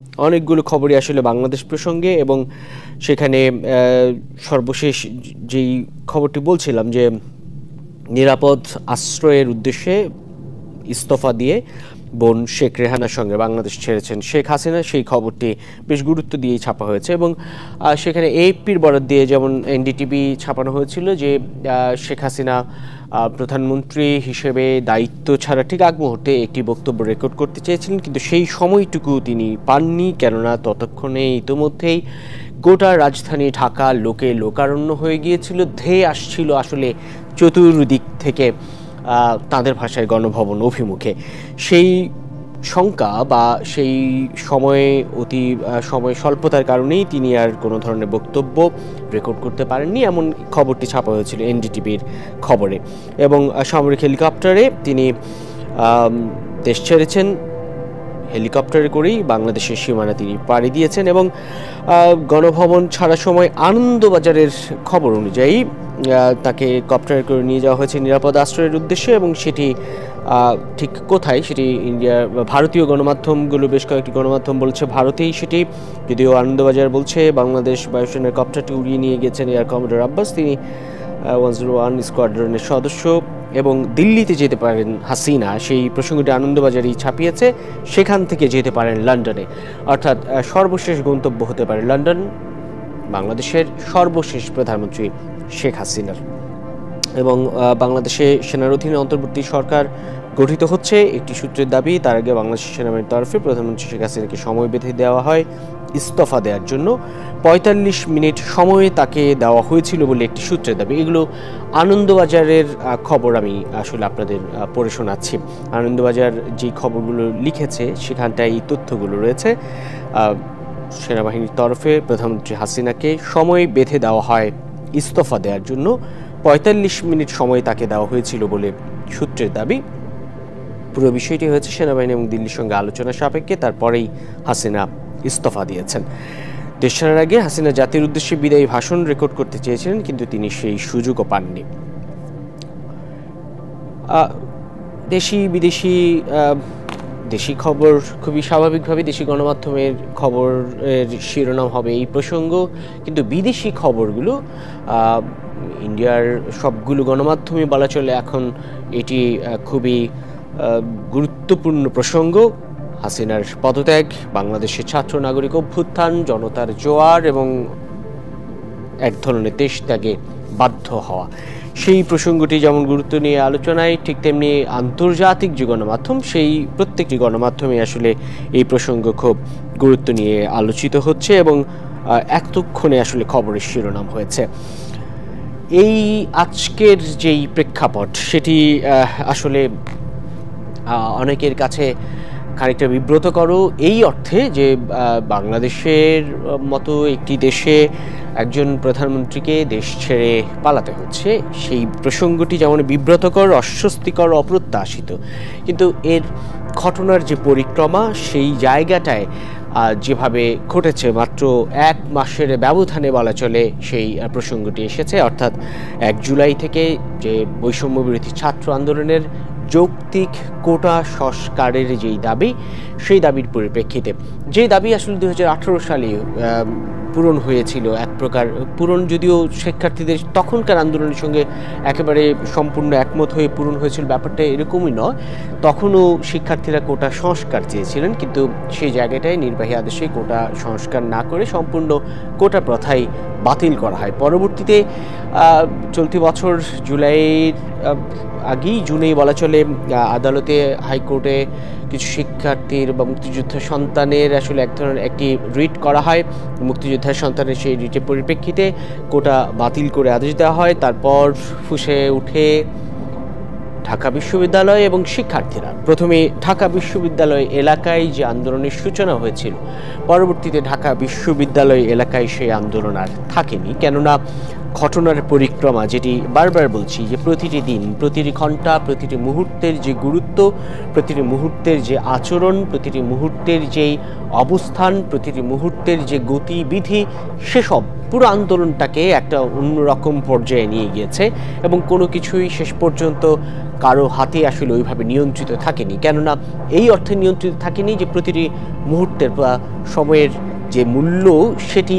অনেকগুলো খবরই আসলে বাংলাদেশ প্রসঙ্গে, এবং সেখানে সর্বশেষ যেই খবরটি বলছিলাম যে নিরাপদ আশ্রয়ের উদ্দেশ্যে ইস্তফা দিয়ে বোন শেখ রেহানার সঙ্গে বাংলাদেশ ছেড়েছেন শেখ হাসিনা, সেই খবরটি বেশ গুরুত্ব দিয়েই ছাপা হয়েছে। এবং সেখানে এএফপির বরাত দিয়ে যেমন এনডিটিভি ছাপানো হয়েছিল যে শেখ হাসিনা প্রধানমন্ত্রী হিসেবে দায়িত্ব ছাড়া ঠিক আগ মুহূর্তে একটি বক্তব্য রেকর্ড করতে চেয়েছিলেন, কিন্তু সেই সময়টুকু তিনি পাননি, কেননা ততক্ষণে ইতোমধ্যেই গোটা রাজধানী ঢাকা লোকে লোকারণ্য হয়ে গিয়েছিল। ধেয়ে আসছিল আসলে চতুর্দিক থেকে তাদের ভাষায় গণভবন অভিমুখে। সেই শঙ্কা বা সেই সময় স্বল্পতার কারণেই তিনি আর কোনো ধরনের বক্তব্য রেকর্ড করতে পারেননি, এমন খবরটি ছাপা হয়েছিল এনডিটিভির খবরে। এবং সামরিক হেলিকপ্টারে তিনি দেশ ছেড়েছেন, হেলিকপ্টারে করেই বাংলাদেশের সীমানা তিনি পাড়ি দিয়েছেন। এবং গণভবন ছাড়ার সময় আনন্দবাজারের খবর অনুযায়ী তাকে কপ্টারে করে নিয়ে যাওয়া হয়েছে নিরাপদ আশ্রয়ের উদ্দেশ্যে, এবং সেটি ঠিক কোথায় সেটি ভারতীয় গণমাধ্যমগুলো, বেশ কয়েকটি গণমাধ্যম বলছে ভারতেই সেটি, যদিও আনন্দবাজার বলছে বাংলাদেশ বায়ুসেনার কপ্টারটি উড়িয়ে নিয়ে গেছেন এয়ার কমান্ডার আব্বাস, তিনি 101 স্কোয়াড্রনের সদস্য, এবং দিল্লিতে যেতে পারেন হাসিনা, সেই প্রসঙ্গটি আনন্দবাজারই ছাপিয়েছে। সেখান থেকে যেতে পারেন লন্ডনে, অর্থাৎ সর্বশেষ গন্তব্য হতে পারে লন্ডন বাংলাদেশের সর্বশেষ প্রধানমন্ত্রী শেখ হাসিনার। এবং বাংলাদেশে সেনার অধীনে অন্তর্বর্তী সরকার গঠিত হচ্ছে একটি সূত্রের দাবি, তার আগে বাংলাদেশ সেনাবাহিনীর তরফে প্রধানমন্ত্রী শেখ হাসিনাকে সময় বেঁধে দেওয়া হয় ইস্তফা দেওয়ার জন্য। ৪৫ মিনিট সময় তাকে দেওয়া হয়েছিল বলে একটি সূত্রের দাবি। এগুলো আনন্দবাজারের খবর, আমি আসলে আপনাদের পড়ে শোনাচ্ছি। আনন্দবাজার যে খবরগুলো লিখেছে সেখানটায় এই তথ্যগুলো রয়েছে। সেনাবাহিনীর তরফে প্রধানমন্ত্রী হাসিনাকে সময় বেঁধে দেওয়া হয় ইস্তফা দেওয়ার জন্য, ৪৫ মিনিট সময় তাকে দেওয়া হয়েছিল বলে সূত্রের দাবি। পুরো বিষয়টি হয়েছে সেনাবাহিনী এবং দিল্লির সঙ্গে আলোচনা সাপেক্ষে, তারপরেই হাসিনা ইস্তফা দিয়েছেন। দেশ ছাড়ার আগে হাসিনা জাতির উদ্দেশ্যে বিদায়ী ভাষণ রেকর্ড করতে চেয়েছিলেন, কিন্তু তিনি সেই সুযোগও পাননি। দেশি বিদেশি দেশি খবর খুবই স্বাভাবিকভাবে দেশি গণমাধ্যমের খবরের শিরোনাম হবে এই প্রসঙ্গ, কিন্তু বিদেশি খবরগুলো ইন্ডিয়ার সবগুলো গণমাধ্যমে বলা চলে এখন এটি খুবই গুরুত্বপূর্ণ প্রসঙ্গ। হাসিনার পদত্যাগ, বাংলাদেশের ছাত্র নাগরিক অভ্যুত্থান, জনতার জোয়ার এবং এক ধরনের দেশ ত্যাগে বাধ্য হওয়া, সেই প্রসঙ্গটি যেমন গুরুত্ব নিয়ে আলোচনায়, ঠিক তেমনি আন্তর্জাতিক যে গণমাধ্যম সেই প্রত্যেকটি গণমাধ্যমে আসলে এই প্রসঙ্গ খুব গুরুত্ব নিয়ে আলোচিত হচ্ছে এবং এতক্ষণে আসলে খবরের শিরোনাম হয়েছে। এই আজকের যেই প্রেক্ষাপট সেটি আসলে অনেকের কাছে খানিকটা বিব্রতকর, এই অর্থে যে বাংলাদেশের মতো একটি দেশে একজন প্রধানমন্ত্রীকে দেশ ছেড়ে পালাতে হচ্ছে, সেই প্রসঙ্গটি যেমন বিব্রতকর, অস্বস্তিকর, অপ্রত্যাশিত, কিন্তু এর ঘটনার যে পরিক্রমা সেই জায়গাটায় যেভাবে ঘটেছে, মাত্র ১ মাসের ব্যবধানে বলা চলে সেই প্রসঙ্গটি এসেছে। অর্থাৎ ১ জুলাই থেকে যে বৈষম্য বিরোধী ছাত্র আন্দোলনের যৌক্তিক কোটা সংস্কারের যেই দাবি, সেই দাবির পরিপ্রেক্ষিতে, যে দাবি আসলে ২০১৮ সালে পূরণ হয়েছিল, এক প্রকার পূরণ, যদিও শিক্ষার্থীদের তখনকার আন্দোলনের সঙ্গে একেবারে সম্পূর্ণ একমত হয়ে পূরণ হয়েছিল, ব্যাপারটা এরকমই নয়। তখনও শিক্ষার্থীরা কোটা সংস্কার চেয়েছিলেন, কিন্তু সেই জায়গাটায় নির্বাহী আদেশে কোটা সংস্কার না করে সম্পূর্ণ কোটা প্রথাই বাতিল করা হয়। পরবর্তীতে চলতি বছর জুলাইয়ের আগেই, জুনেই বলা চলে, আদালতে, হাইকোর্টে কিছু শিক্ষার্থীর বা মুক্তিযোদ্ধা সন্তানের আসলে এক ধরনের একটি রিট করা হয়। মুক্তিযোদ্ধার সন্তানের সেই রিটের পরিপ্রেক্ষিতে কোটা বাতিল করে আদেশ দেওয়া হয়। তারপর ফুঁসে উঠে ঢাকা বিশ্ববিদ্যালয় এবং শিক্ষার্থীরা, প্রথমে ঢাকা বিশ্ববিদ্যালয় এলাকায় যে আন্দোলনের সূচনা হয়েছিল, পরবর্তীতে ঢাকা বিশ্ববিদ্যালয় এলাকায় সেই আন্দোলন আর থাকেনি, কেননা ঘটনার পরিক্রমা, যেটি বারবার বলছি যে প্রতিটি দিন, প্রতিটি ঘন্টা, প্রতিটি মুহূর্তের যে গুরুত্ব, প্রতিটি মুহূর্তের যে আচরণ, প্রতিটি মুহূর্তের যেই অবস্থান, প্রতিটি মুহূর্তের যে গতিবিধি, সেসব পুরো আন্দোলনটাকে একটা অন্যরকম পর্যায়ে নিয়ে গিয়েছে এবং কোনো কিছুই শেষ পর্যন্ত কারো হাতে আসলে ওইভাবে নিয়ন্ত্রিত থাকেনি। কেননা এই অর্থে নিয়ন্ত্রিত থাকেনি যে প্রতিটি মুহূর্তের বা সময়ের যে মূল্য সেটি